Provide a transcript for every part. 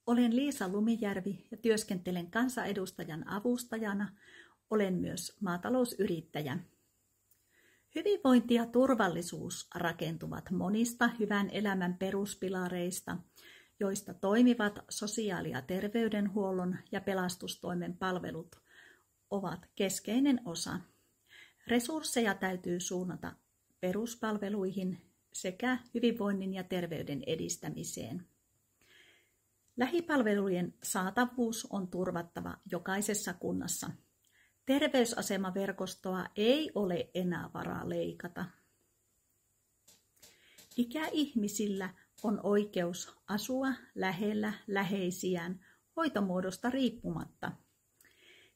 Olen Liisa Lumijärvi ja työskentelen kansanedustajan avustajana. Olen myös maatalousyrittäjä. Hyvinvointi ja turvallisuus rakentuvat monista hyvän elämän peruspilareista, joista toimivat sosiaali- ja terveydenhuollon ja pelastustoimen palvelut ovat keskeinen osa. Resursseja täytyy suunnata peruspalveluihin sekä hyvinvoinnin ja terveyden edistämiseen. Lähipalvelujen saatavuus on turvattava jokaisessa kunnassa. Terveysasemaverkostoa ei ole enää varaa leikata. Ikäihmisillä on oikeus asua lähellä läheisiään hoitomuodosta riippumatta.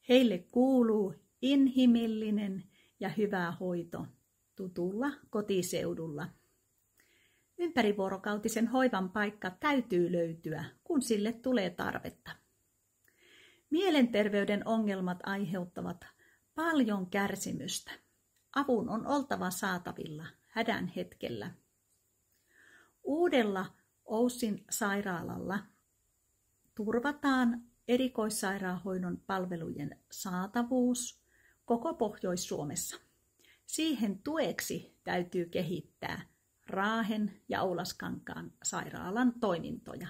Heille kuuluu inhimillinen ja hyvä hoito tutulla kotiseudulla. Ympärivuorokautisen hoivan paikka täytyy löytyä, kun sille tulee tarvetta. Mielenterveyden ongelmat aiheuttavat paljon kärsimystä. Avun on oltava saatavilla hädän hetkellä. Uudella OYSin sairaalalla turvataan erikoissairaanhoidon palvelujen saatavuus koko Pohjois-Suomessa. Siihen tueksi täytyy kehittää Raahen ja Oulaskankaan sairaalan toimintoja.